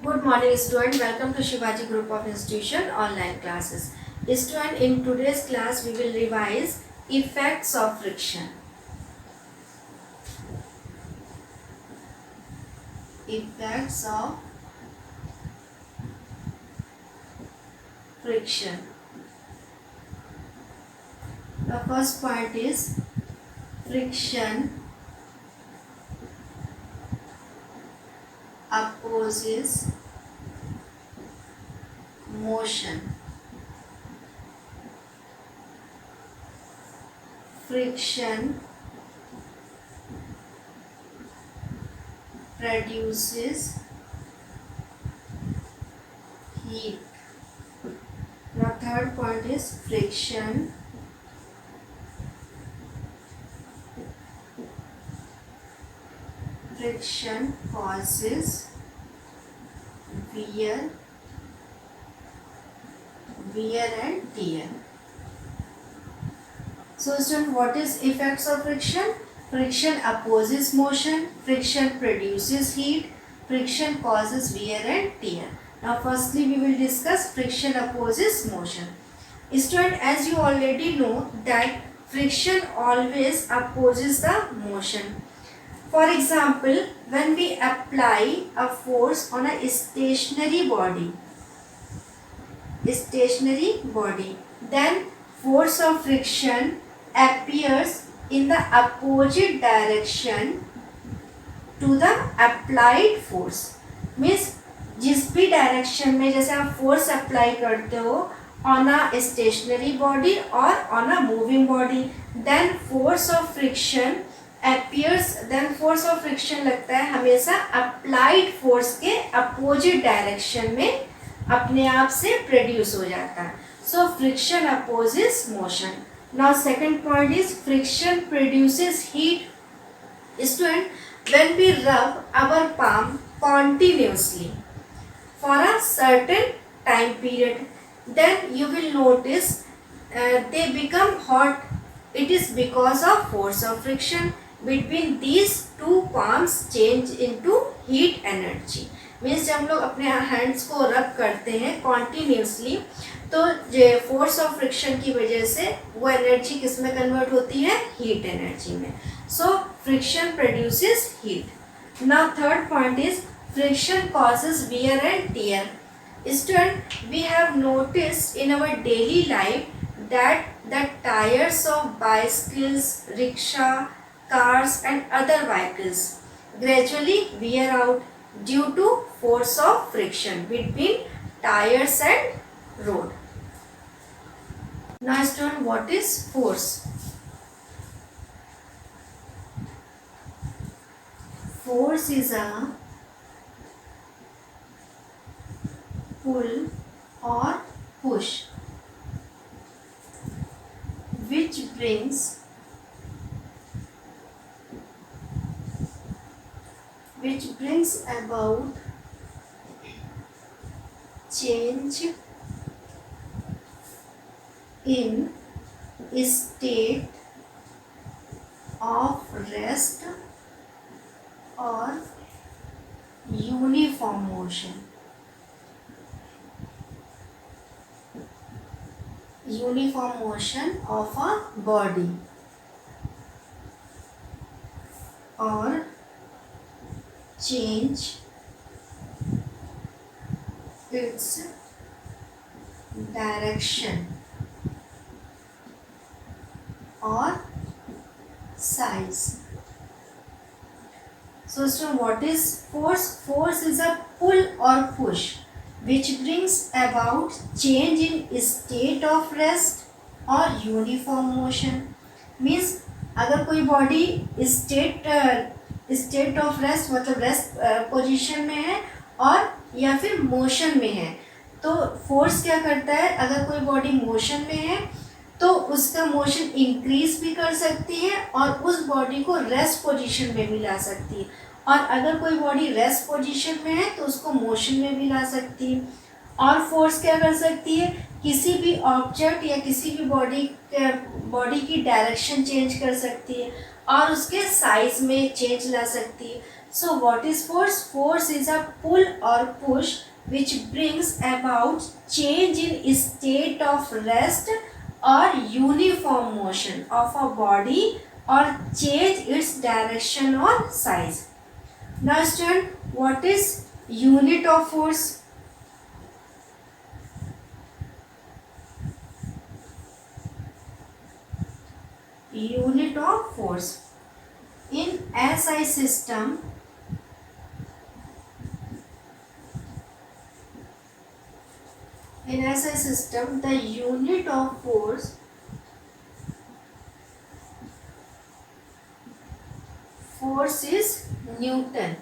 Good morning student, welcome to Shivaji Group of Institution online classes. Student, in today's class we will revise effects of friction. Effects of friction. The first point is friction opposes motion. Friction produces heat. Now third point is friction causes wear and tear. So student, what is effects of friction? Friction opposes motion, friction produces heat, friction causes wear and tear. Now firstly we will discuss friction opposes motion. Student, as you already know that friction always opposes the motion. For example, when we apply a force on a stationary body, then force of friction appears in the opposite direction to the applied force. Means जिस भी direction में जैसे आप force apply करते हो on a stationary body or on a moving body, then force of friction लगता है हमेशा अप्लाइड फोर्स के अपोजिट डायरेक्शन में अपने आप से प्रोड्यूस हो जाता है. So friction opposes motion. Now second point is friction produces heat. Student, when we rub our palm continuously for a certain time period, then you will notice they become hot. It is because of force of friction between these two palms change into heat energy. Means जब हम लोग अपने hands को रब करते हैं continuously तो force of friction की वजह से वो एनर्जी किस में कन्वर्ट होती है? हीट एनर्जी में. So friction produces heat. Now third point is friction causes wear and tear. Student, we have noticed in our daily life that the tires of bicycles, rickshaw, cars and other vehicles gradually wear out due to force of friction between tires and road. Now student, what is force? Force is a pull or push which brings about change in state of rest or uniform motion. Uniform motion of a body or change its direction or size. So what is force? Force is a pull or push which brings about change in state of rest or uniform motion. Means अगर कोई body state of rest मतलब rest position में है और या फिर motion में है, तो फोर्स क्या करता है? अगर कोई बॉडी मोशन में है तो उसका मोशन इंक्रीज भी कर सकती है और उस बॉडी को रेस्ट पोजीशन में भी ला सकती है, और अगर कोई बॉडी रेस्ट पोजीशन में है तो उसको मोशन में भी ला सकती है. और फोर्स क्या कर सकती है? किसी भी ऑब्जेक्ट या किसी भी बॉडी की डायरेक्शन चेंज कर सकती है और उसके साइज में चेंज ला सकती है. So what is force? Force is a pull or push which brings about change in state of rest or uniform motion of a body or change its direction or size. Now student, what is unit of force? Unit of force. In SI system, the unit of force is Newton,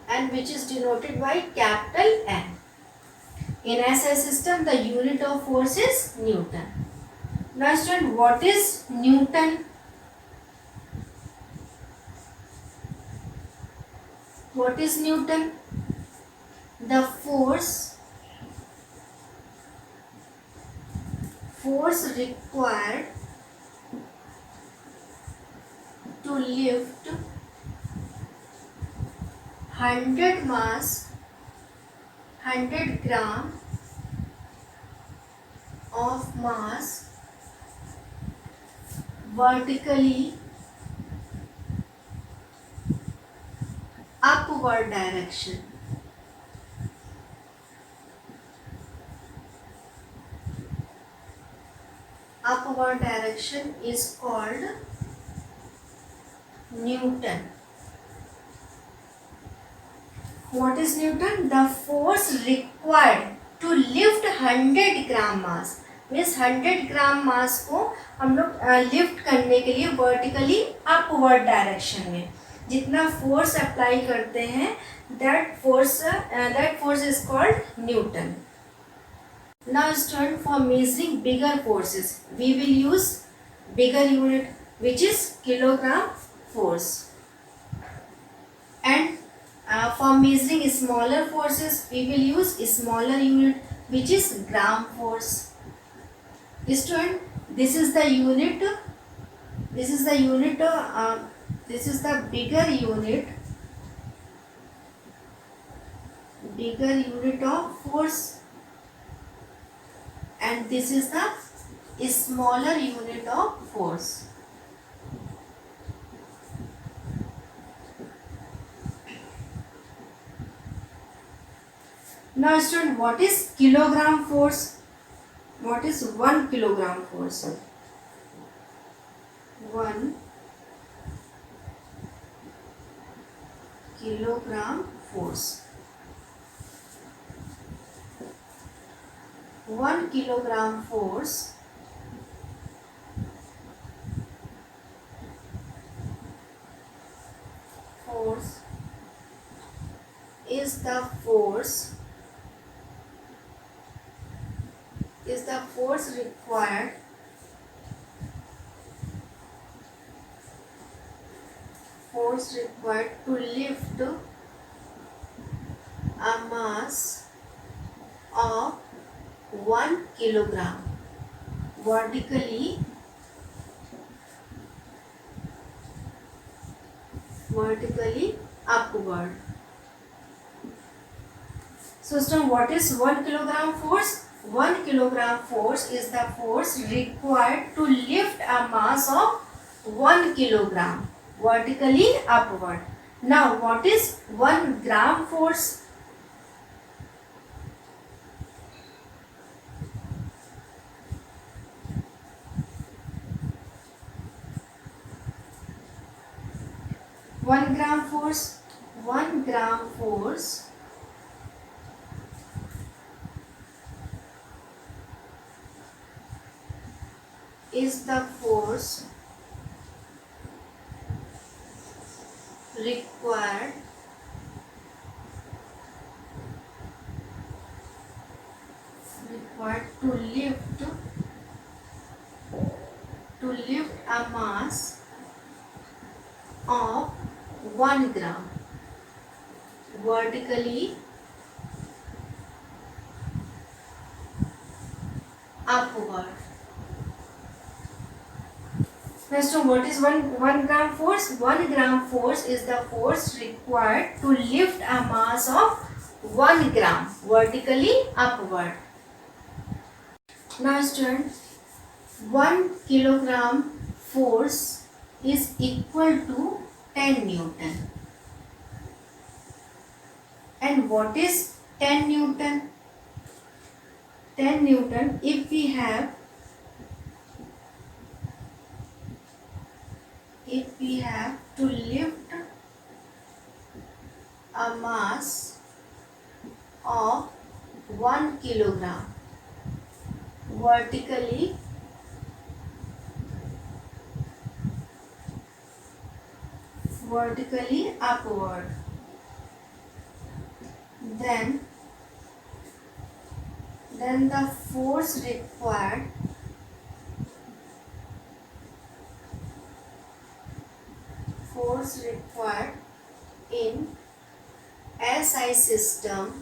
and which is denoted by capital N. In SI system, the unit of force is Newton. Now student, what is Newton? What is Newton? The force required to lift 100 gram of mass vertically upward direction. Upward direction is called Newton. What is Newton? The force required to lift 100 gram mass, means 100 ग्राम मास को हम लोग lift करने के लिए vertically upward direction में जितना force apply करते हैं, that force is called Newton. Now student, for measuring bigger forces, we will use bigger unit which is kilogram force, and for measuring smaller forces we will use smaller unit which is gram force. Student, this is the unit, this is the bigger unit of force, and this is the smaller unit of force. Now student, what is kilogram force? What is 1 kilogram force? 1 kilogram force. 1 kilogram force is the force required to lift a mass of 1 kilogram vertically upward. So student, what is 1 kilogram force? 1 kilogram force is the force required to lift a mass of 1 kilogram vertically upward. Now what is 1 gram force? 1 gram force is the force required to lift a mass of 1 gram vertically upward. So what is one gram force? 1 gram force is the force required to lift a mass of 1 gram vertically upward. Now student, 1 kilogram force is equal to 10 Newton. And what is 10 Newton? 10 Newton, if we have to lift a mass of 1 kilogram vertically upward, then the force required in SI system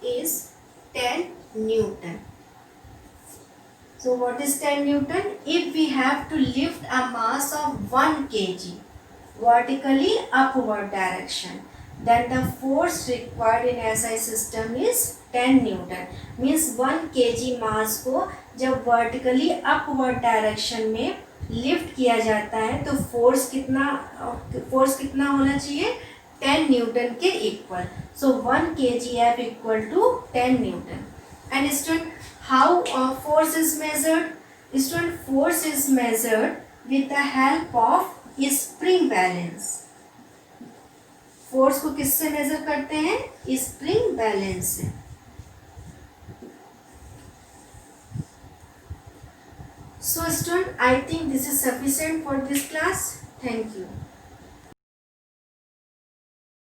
is 10 Newton. So what is 10 Newton? If we have to lift a mass of 1 kg vertically upward direction, then the force required in SI system is 10 Newton. Means 1 kg mass को जब vertically upward direction में lift किया जाता है तो force कितना होना चाहिए? 10 न्यूटन के equal. So 1 kgf equal to 10 newton. And student, how force is measured? Student, force is measured with the help of spring balance. Force को किससे मेजर करते हैं? स्प्रिंग बैलेंस से. So student, I think this is sufficient for this class. Thank you.